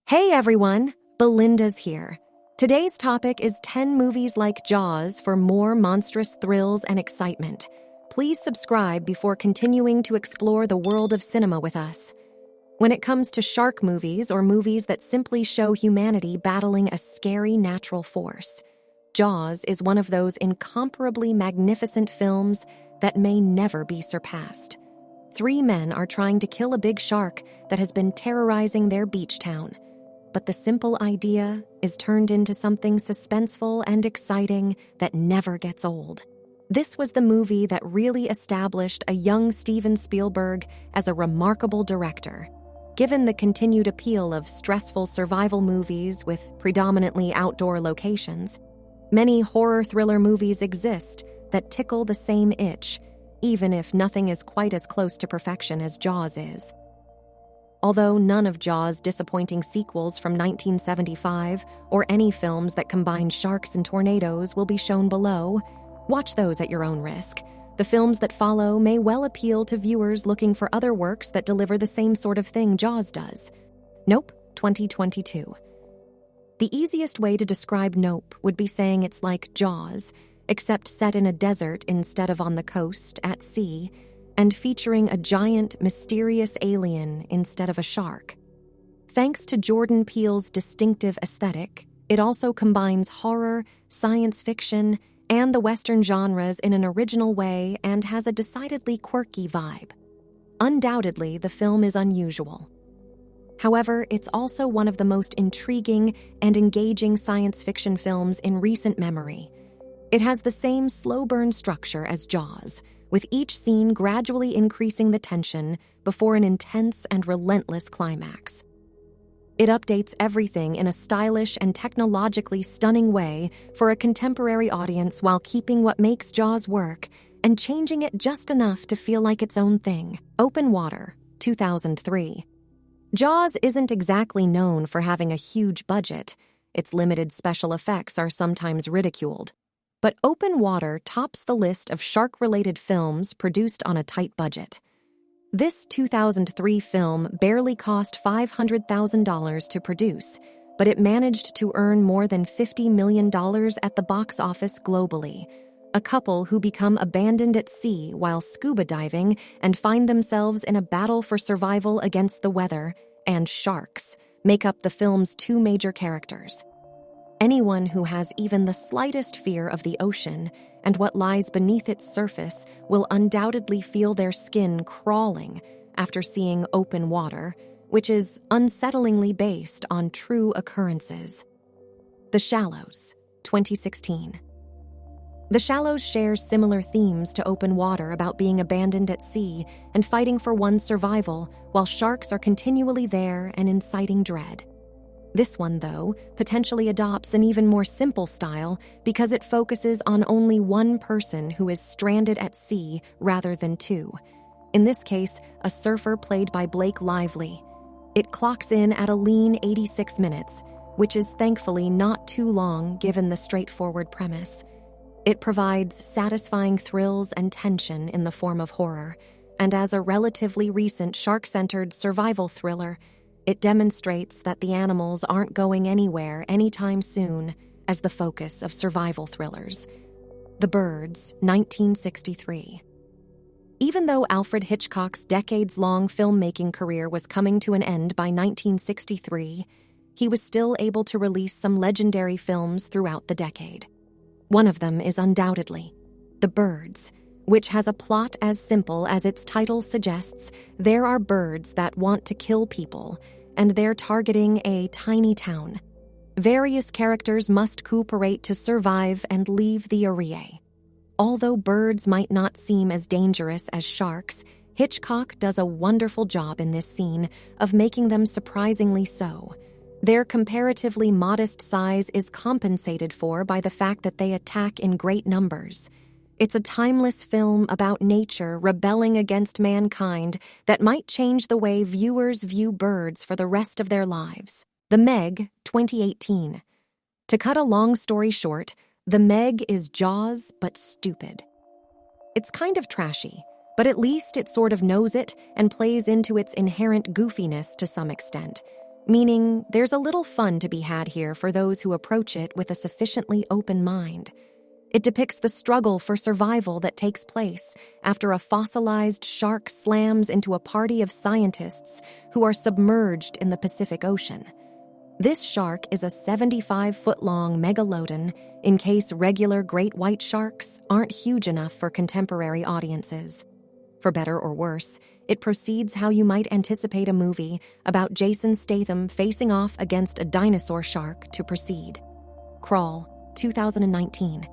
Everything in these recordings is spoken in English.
Hey everyone, Belinda's here. Today's topic is 10 movies like Jaws for more monstrous thrills and excitement. Please subscribe before continuing to explore the world of cinema with us. When it comes to shark movies or movies that simply show humanity battling a scary natural force, Jaws is one of those incomparably magnificent films that may never be surpassed. 3 men are trying to kill a big shark that has been terrorizing their beach town. But the simple idea is turned into something suspenseful and exciting that never gets old. This was the movie that really established a young Steven Spielberg as a remarkable director. Given the continued appeal of stressful survival movies with predominantly outdoor locations, many horror thriller movies exist that tickle the same itch, even if nothing is quite as close to perfection as Jaws is. Although none of Jaws' disappointing sequels from 1975 or any films that combine sharks and tornadoes will be shown below, watch those at your own risk. The films that follow may well appeal to viewers looking for other works that deliver the same sort of thing Jaws does. Nope, 2022. The easiest way to describe Nope would be saying it's like Jaws, except set in a desert instead of on the coast, at sea, and featuring a giant, mysterious alien instead of a shark. Thanks to Jordan Peele's distinctive aesthetic, it also combines horror, science fiction, and the Western genres in an original way and has a decidedly quirky vibe. Undoubtedly, the film is unusual. However, it's also one of the most intriguing and engaging science fiction films in recent memory. It has the same slow burn structure as Jaws, with each scene gradually increasing the tension before an intense and relentless climax. It updates everything in a stylish and technologically stunning way for a contemporary audience while keeping what makes Jaws work and changing it just enough to feel like its own thing. Open Water, 2003. Jaws isn't exactly known for having a huge budget. Its limited special effects are sometimes ridiculed. But Open Water tops the list of shark-related films produced on a tight budget. This 2003 film barely cost $500,000 to produce, but it managed to earn more than $50 million at the box office globally. A couple who become abandoned at sea while scuba diving and find themselves in a battle for survival against the weather and sharks make up the film's 2 major characters. Anyone who has even the slightest fear of the ocean and what lies beneath its surface will undoubtedly feel their skin crawling after seeing Open Water, which is unsettlingly based on true occurrences. The Shallows, 2016. The Shallows shares similar themes to Open Water about being abandoned at sea and fighting for one's survival while sharks are continually there and inciting dread. This one, though, potentially adopts an even more simple style because it focuses on only one person who is stranded at sea rather than 2. In this case, a surfer played by Blake Lively. It clocks in at a lean 86 minutes, which is thankfully not too long given the straightforward premise. It provides satisfying thrills and tension in the form of horror, and as a relatively recent shark-centered survival thriller, it demonstrates that the animals aren't going anywhere anytime soon as the focus of survival thrillers. The Birds, 1963. Even though Alfred Hitchcock's decades-long filmmaking career was coming to an end by 1963, he was still able to release some legendary films throughout the decade. One of them is undoubtedly The Birds, which has a plot as simple as its title suggests. There are birds that want to kill people, and they're targeting a tiny town. Various characters must cooperate to survive and leave the area. Although birds might not seem as dangerous as sharks, Hitchcock does a wonderful job in this scene of making them surprisingly so. Their comparatively modest size is compensated for by the fact that they attack in great numbers. It's a timeless film about nature rebelling against mankind that might change the way viewers view birds for the rest of their lives. The Meg, 2018. To cut a long story short, The Meg is Jaws, but stupid. It's kind of trashy, but at least it sort of knows it and plays into its inherent goofiness to some extent. meaning there's a little fun to be had here for those who approach it with a sufficiently open mind. It depicts the struggle for survival that takes place after a fossilized shark slams into a party of scientists who are submerged in the Pacific Ocean. This shark is a 75-foot-long megalodon in case regular great white sharks aren't huge enough for contemporary audiences. For better or worse, it proceeds how you might anticipate a movie about Jason Statham facing off against a dinosaur shark to proceed. Crawl, 2019.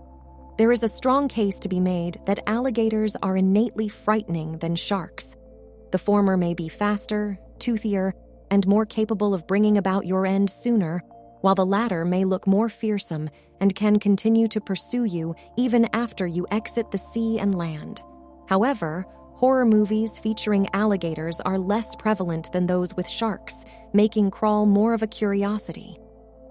There is a strong case to be made that alligators are innately frightening than sharks. The former may be faster, toothier, and more capable of bringing about your end sooner, while the latter may look more fearsome and can continue to pursue you even after you exit the sea and land. However, horror movies featuring alligators are less prevalent than those with sharks, making Crawl more of a curiosity.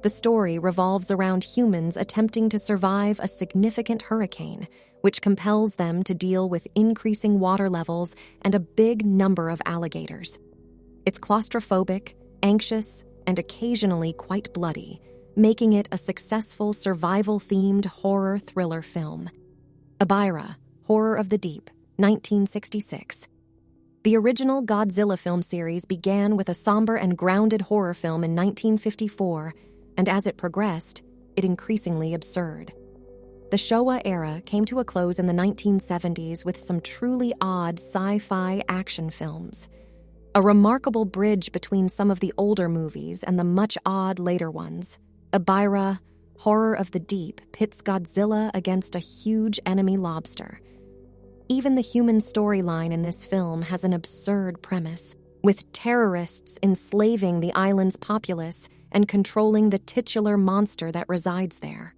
The story revolves around humans attempting to survive a significant hurricane, which compels them to deal with increasing water levels and a big number of alligators. It's claustrophobic, anxious, and occasionally quite bloody, making it a successful survival-themed horror thriller film. Abira, Horror of the Deep, 1966. The original Godzilla film series began with a somber and grounded horror film in 1954, and as it progressed, it increasingly absurd. The Showa era came to a close in the 1970s with some truly odd sci-fi action films. A remarkable bridge between some of the older movies and the much odd later ones. Abira, Horror of the Deep, pits Godzilla against a huge enemy lobster. Even the human storyline in this film has an absurd premise, with terrorists enslaving the island's populace and controlling the titular monster that resides there.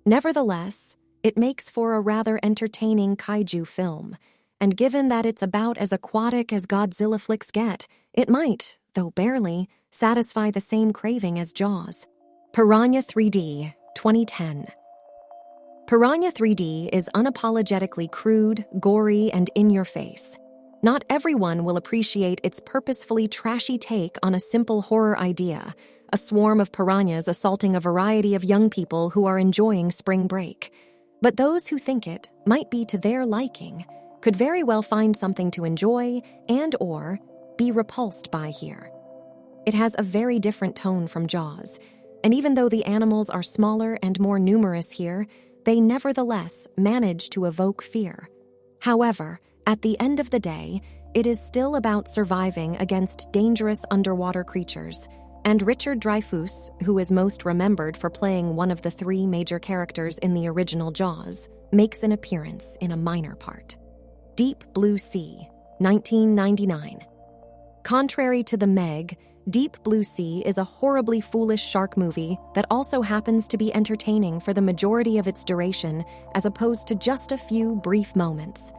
Nevertheless, it makes for a rather entertaining kaiju film, and given that it's about as aquatic as Godzilla flicks get, it might, though barely, satisfy the same craving as Jaws. Piranha 3D, 2010. Piranha 3D is unapologetically crude, gory, and in-your-face. Not everyone will appreciate its purposefully trashy take on a simple horror idea, a swarm of piranhas assaulting a variety of young people who are enjoying spring break. But those who think it might be to their liking could very well find something to enjoy and/or be repulsed by here. It has a very different tone from Jaws, and even though the animals are smaller and more numerous here, they nevertheless manage to evoke fear. However, at the end of the day, it is still about surviving against dangerous underwater creatures, and Richard Dreyfuss, who is most remembered for playing one of the three major characters in the original Jaws, makes an appearance in a minor part. Deep Blue Sea, 1999. Contrary to The Meg, Deep Blue Sea is a horribly foolish shark movie that also happens to be entertaining for the majority of its duration, as opposed to just a few brief moments.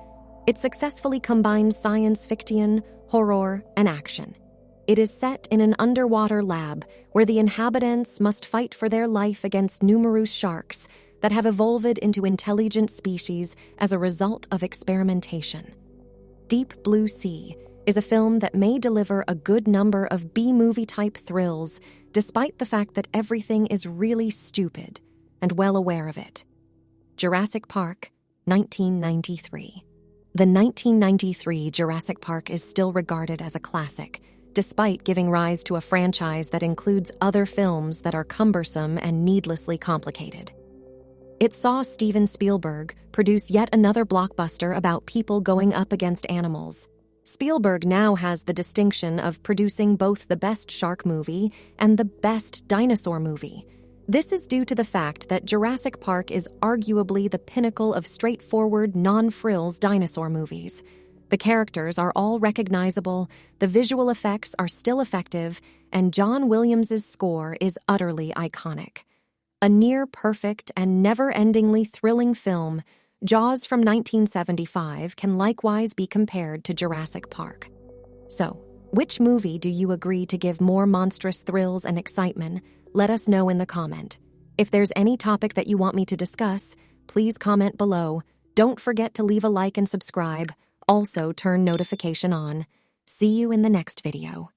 It successfully combines science fiction, horror, and action. It is set in an underwater lab where the inhabitants must fight for their life against numerous sharks that have evolved into intelligent species as a result of experimentation. Deep Blue Sea is a film that may deliver a good number of B-movie-type thrills, despite the fact that everything is really stupid, and well aware of it. Jurassic Park, 1993. The 1993 Jurassic Park is still regarded as a classic, despite giving rise to a franchise that includes other films that are cumbersome and needlessly complicated. It saw Steven Spielberg produce yet another blockbuster about people going up against animals. Spielberg now has the distinction of producing both the best shark movie and the best dinosaur movie. This is due to the fact that Jurassic Park is arguably the pinnacle of straightforward, non-frills dinosaur movies. The characters are all recognizable, the visual effects are still effective, and John Williams' score is utterly iconic. A near-perfect and never-endingly thrilling film, Jaws from 1975 can likewise be compared to Jurassic Park. So, which movie do you agree to give more monstrous thrills and excitement? Let us know in the comment. If there's any topic that you want me to discuss, please comment below. Don't forget to leave a like and subscribe. Also, turn notification on. See you in the next video.